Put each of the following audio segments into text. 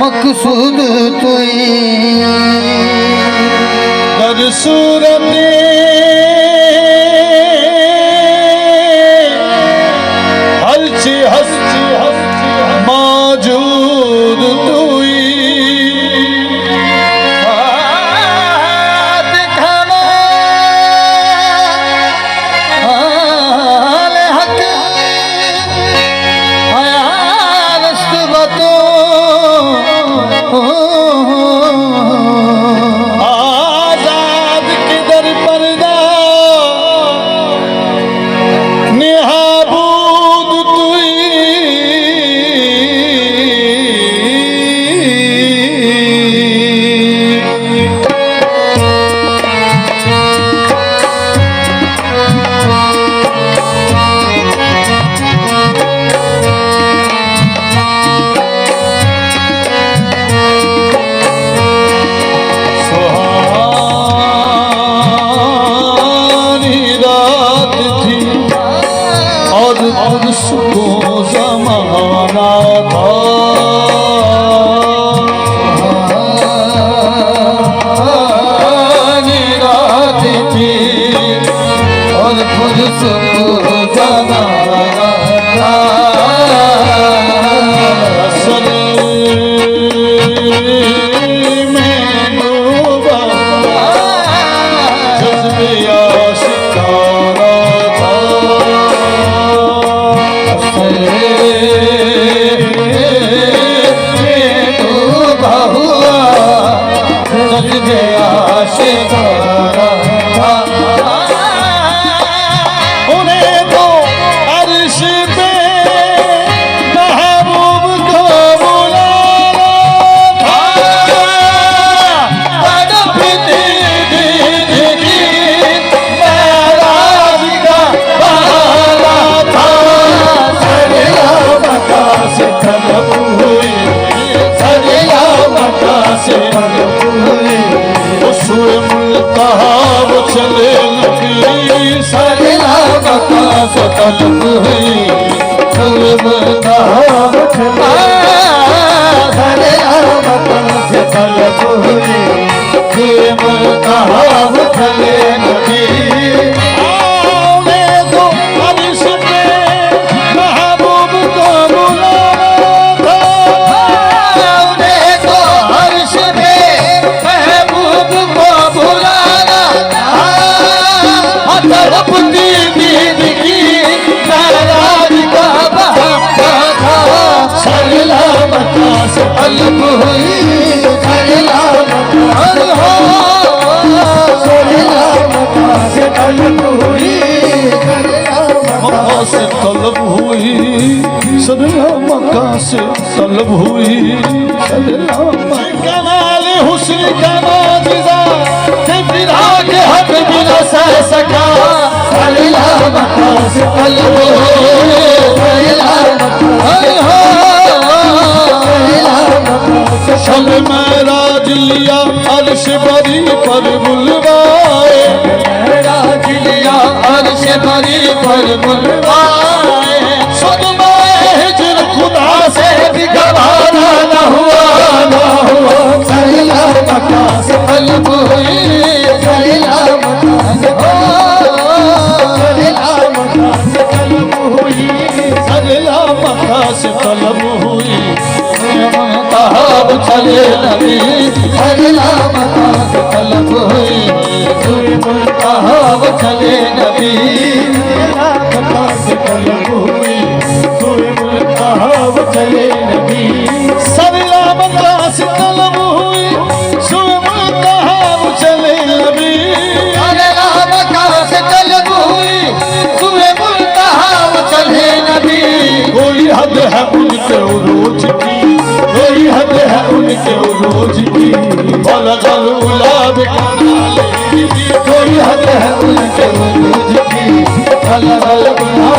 मकसूद तुई गर सूरत हलची हस्ती मौजूद तुई दिखाना हाल हक आया रस्त बतो आजाद के दर पर्दा निहाबूद तुई उसको ज़माना था रात थी और पुरस्को ज़माना था असल में डूबा जज्बे आशिकाना था उन्हें तो अर्श पे महबूब को बुलाना था तड़प दीदी महराज का बहाना था सरिया मक्का से तलब हुई सरिया मक्का से तलब हुई उसमें मुल्तहा वो चले लगी सरिया मक्का से तलब हुई उसमें मुल्तहा वो चले सरिया मक्का से तलब हुई उसमें मुल्तहा वो चले लगी तो अर्श पे महबूब को बुलाना था उन्हें तो अर्श पे महबूब को बुलाना था तरफ दीदी की नाराज का बहाना था सरला मक्का से तलब हुई सरला मक्का से तलब हुई मक्का से तलब हुई सरला मक्का से तलब हुई सरला कमाल हुस्न का मौजज़ा के बिना के हक बिना सह सका सरला मक्का से तलब हुई सरला मक्का शब महराज लिया अर्श बरी पर बुलवाए महराज लिया अर्श बरी पर बुलवाए सदमा हिजर खुदा से भी गवारा न हुआ सरला मक्का से तलब हुई सरला मक्का से तलब हुई सरला मक्का से तलब हुई तहाब चले नबी सरला मक्का से तलब हुई तहाब चले नबी मक्का से तलब हुई तहाब चले नबी सरला मक्का से तलब हुई तहाब चले नबी सरला मक्का से तलब हुई तहाब चले नबी कोई हद है उनके उरूज की, कोई हद है उनके उरूज की। बलगल उला बिकमालिही, कोई हद है उनके उरूज की, बलगल उला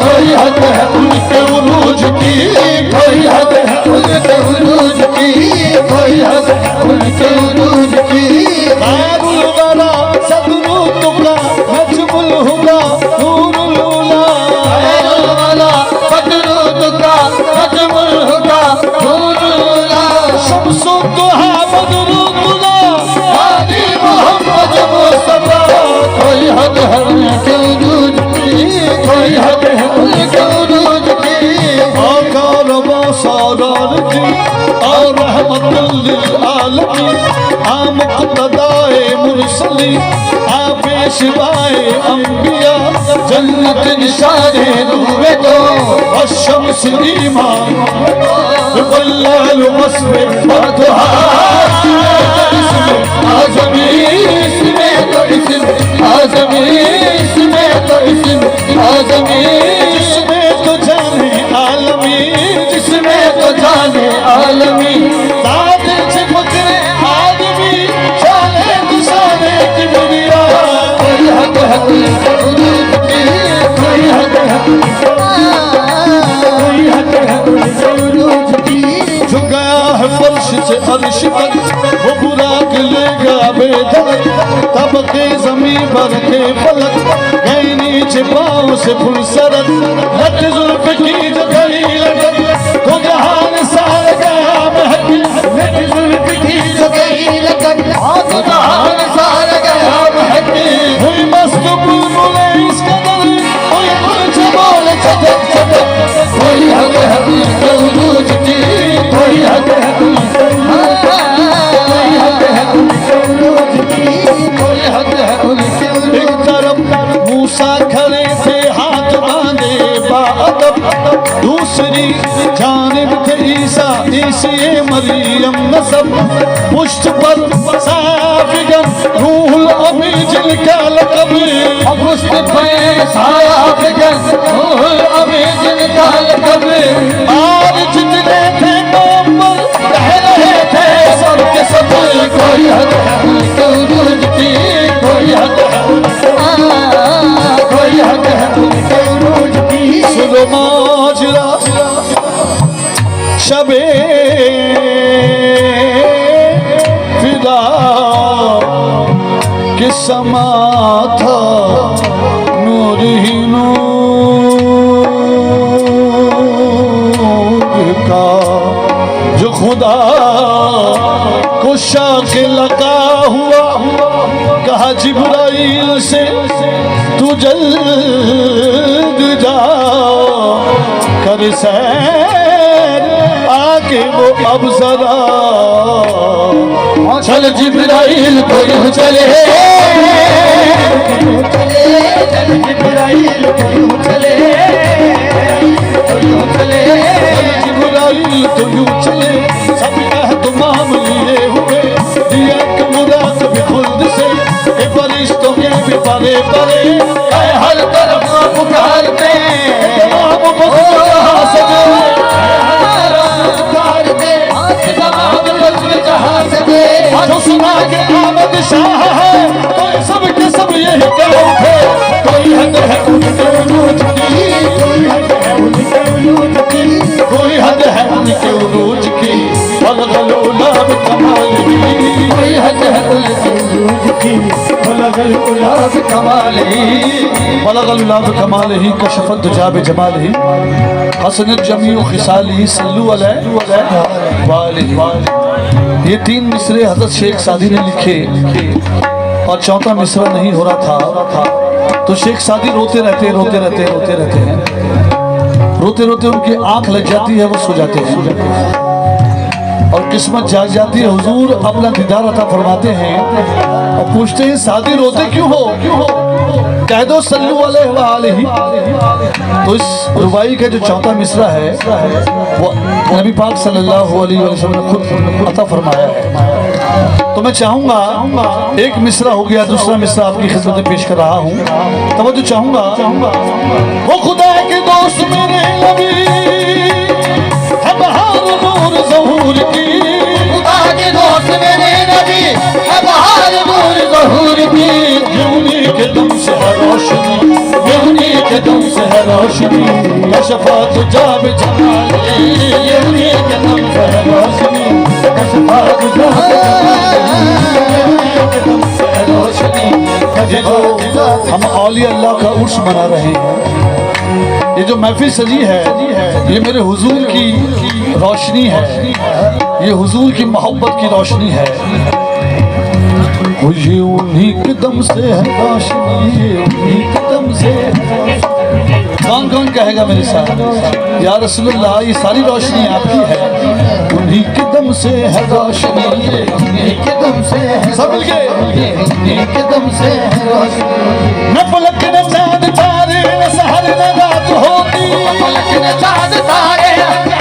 कोई हद है उनके उरूज की, कोई हद है उनके उरूज की, कोई हद है उनके उरूज की। तारुल वरा सदनु तुका नजमुल हुदा नूरुल उला, तारुल वरा सदनु तुका नजमुल हुदा नूरुल उला, शम्सु दुहा बदरु तुला हादी मोहम्मद मुस्तफा। कोई हद है उनके उरूज की, कोई हद है उनके उरूज की। आकार सारार की और रहमतुल लिल आलमीन, आ मुक़्तदाए मुरसली, आ पेशवाए अंबिया, जन्नत निशाने रूए दो, अशम्स ईमान वल्लाल मस्वे फतहा। आज़मी इसमें तो इसम, आज़मी इसमें तो इसम, आज़मी जिसमें तो जाने आलमी, जिसमें तो जाने आलमी। दाद से फकरे आदमी, शाने तुशाने किबरिया। कोई हद है उनके उरूज की, कोई हद है, कोई हद है उनके उरूज की। झुकाया है फर्श से अर्श तक, वो बुराक लेगा बेधड़क, तब के जमीन भर के फलक, गई नीचे पाँव से फुल सरक, लट जुल्फ की जगही लटक, तो जहान सार गया महक, लट जुल्फ की जो गई लटक, तो जहान सार गया महक। हुई मस्त बुलबुलें इस कदर, हुई कुछ बोल चटक चटक, कोई हद है उनके उरूज की, कोई हद है उनके, कोई हद है उनके उरूज की, कोई हद है उनके एक उरूज। तरफ मूसा खड़े थे हाथ बांधे बाअदब, दूसरी जानिब थे ईसा ईसे मरियम नसब, पुष्ट पर साफिगन रूहुल अमी जिनका लक़ब, अब उस पे साया फिकर, रूहुल अमी जिनका लक़ब। और जितने थे पैगंबर कह रहे थे सब के सब, कोई हद है उनके उरूज की, कोई हद है, कोई हद है उनके उरूज की। सुनो माजरा शबे फिदा के समा था, नूर ही नूर का, जो खुदा को शाख लगा हुआ, कहा जिब्राइल से तू जल्द जा कर सैर, आके वो अब जरा चल जिब्राइल को यूं चले, चल जिब्राइल को यूं चले, यूं चले, जिब्राइल तो यूं चले, सब एहतमाम लिए हुए, दिया कि मुराद भी खुद से, ये फरिश्तों के भी परे परे, हर तरफ पुकारते, तमाम बस जहाँ सजे, पुकारते, तमाम बस जहाँ सजे। जो सुना के आमद शाह है, तो सब के सब यही कह उठे, कोई हद है उनके उरूज की, कोई हद है उनके उरूज की, कोई हद है उनके उरूज की। बलगल उला बिकमालिही, कोई हद है उनके उरूज की, बलगल उला बिकमालिही। बलगल उला बिकमालिही, कशफत दुजा बिजमालिही, हसनत जमीउ खिसालिही, सल्लू अलैहि वालिही। ये तीन मिसरे हजरत शेख सादी ने लिखे और चौथा मिसरा नहीं हो रहा था, तो शेख सादी रोते रहते हैं, रोते रोते उनकी आंख लग जाती है, वो सो जाते हैं और किस्मत जाग जाती है। हुजूर अपना दीदार अता फरमाते हैं और पूछते हैं सादी रोते क्यों हो, कह दो सल्लू अलैहि। तो इस रुबाई का जो चौथा मिसरा है वो नबी पाक सल्लल्लाहु अलैहि वसल्लम ने खुद अता फरमाया है। तो मैं चाहूंगा एक मिसरा हो गया, दूसरा मिसरा आपकी खिदमत में पेश कर रहा हूँ। तवज्जो चाहूंगा, वो खुदा के दोस्त मेरे रोशनी कशफा तुझा बिजमाली ये उन्हीं के दम से है रोशनी कशफा तुझा रोशनी। ये जो हम औलिया अल्लाह का उर्स मना रहे हैं, ये जो महफिल सजी है, ये मेरे हुजूर की रोशनी है, ये हुजूर की मोहब्बत की रोशनी है। ये उन्हीं के दम से है रोशनी, ये उन्हीं के दम से है। कौन कौन कहेगा मेरे साथ या रसूलुल्लाह ये सारी रोशनी आपकी है, उन्हीं के दम से है रोशनी, ये उन्हीं के दम से है, सब मिलके उन्हीं के दम से है रोशनी। न पलक न चांद तारे न सहर न रात होती, पलक न चांद तारे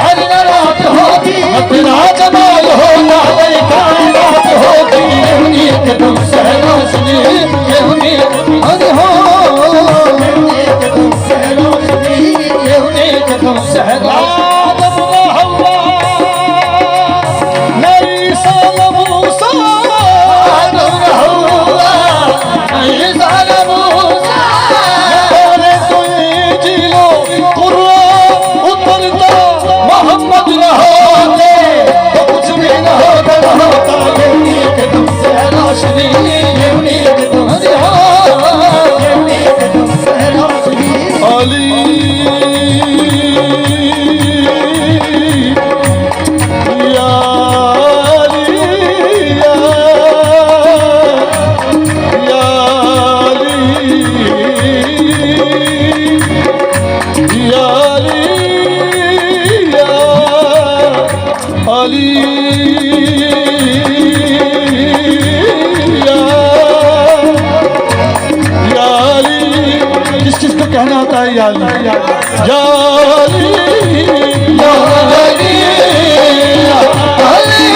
हर न रात होती, न तेरा जमाल होता नहीं कायनात होती, ये उन्हीं के दम से है रोशनी, ये उन्हीं अरे हो ये उन्हीं के दम से है रोशनी, ये उन्हीं के दम से है रोशनी। आदम न हव्वा न ईसा न मूसा, आदम न हव्वा ईसा न मूसा, अरे तो इंजीलो कुरान उतरता मोहम्मद न होते तो कुछ भी न होता न होता, ये उन्हीं के दम से है रोशनी, ये उन्हीं के दम से हो, ये उन्हीं के दम से है रोशनी। अली या अली या अली या अली या अली या अली। किस किस को कहना आता है या अली या अली या अली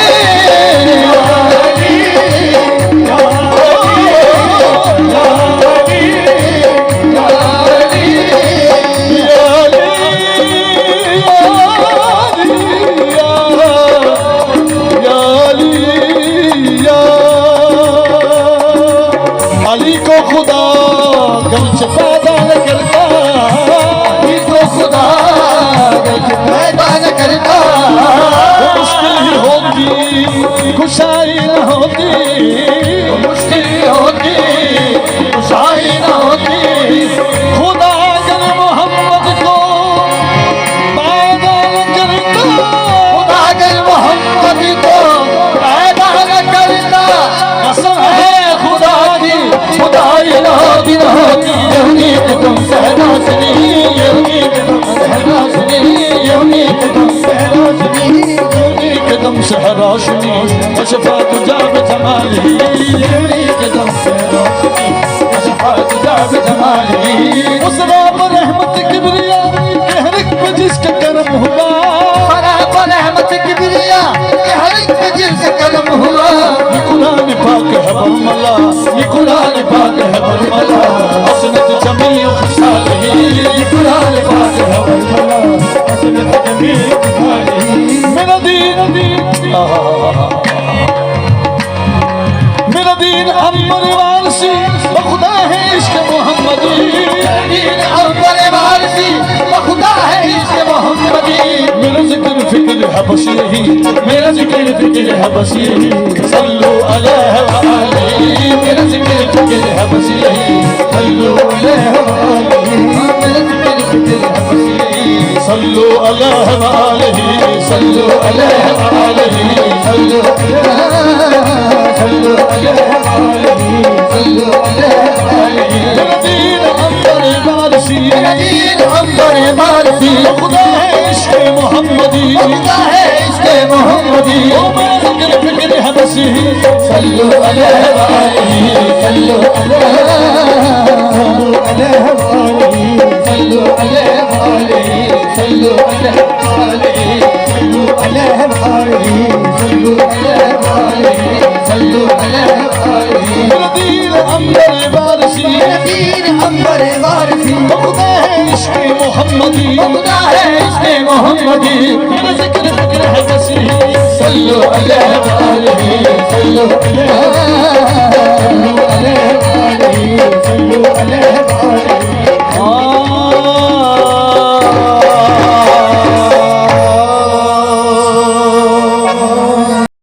अली को खुदा गलत पैदा न करता, अली को खुदा गलत पैदा न करता, मुश्किल ही होती खुशाई न होती, मुश्किल होती खुशाई न होती, खुदा अगर मोहम्मद को पैदा न करता, खुदा अगर मोहम्मद को पैदा न करता, कसम है खुदा की खुदाई न होती न होती, ये उन्हीं के दम से है रोशनी, ये उन्हीं के दम से है रोशनी, ये उन्हीं के दम से है रोशनी, उन्हीं के दम से है रोशनी कशफा तुझा बिजमाली, ये उन्हीं के दम से है रोशनी कशफा तुझा बिजमाली। उस रब रहमत किबरिया के हर एक पे जिसका करम हुआ, बराबर रहमत किबरिया के हर एक पे जिसका करम हुआ, ये कुरान पाक है बरमला, ये कुरान पाक है बरमला, हसनत जमील खिसाली, ये कुरान पाक है बरमला, हसनत जमील खिसाली। मेरा दीन मेरा दीन अम्बर वारसी खुदा है इश्क मोहम्मदी, दीन अकबर वारसी खुदा है इश्क मोहम्मदी, मेरा जिक्र फिक्र है बस यही, मेरा जिक्र फिक्र है बस यही, सल्लु अलैहि व आलिही, मेरा जिक्र फिक्र है बस यही, सल्लु अलैहि व आलिही, मेरा जिक्र फिक्र है बस यही, सल्लु अलैहि व आलिही, सल्लु अलैहि व आलिही, सल्लु सल्लु अलैहि व आलिही, सल्लु अलैहि व आलिही। मेरा दीन अम्बर वारसी, मेरा दीन अकबर वारसी खुदा है इश्क मोहम्मदी, खुदा है इश्क मोहम्मदी, ओ मेरा जिक्र फिक्र है बस यही, सल्लु अलैहि व आलिही, सल्लु अलैहि व आलिही, सल्लु अलैहि व आलिही, सल्लु अलैहि व आलिही, सल्लु अलैहि व आलिही, सल्लु अलैहि व आलिही, सल्लु अलैहि व आलिही। मेरा दीन अम्बर वारसी, मेरा दीन अकबर वारसी खुदा है इश्क मोहम्मदी, खुदा है इश्क मोहम्मदी, मेरा जिक्र फिक्र है बस यही, सल्लु अलैहि व आलिही, सल्लु अलैहि व आलिही,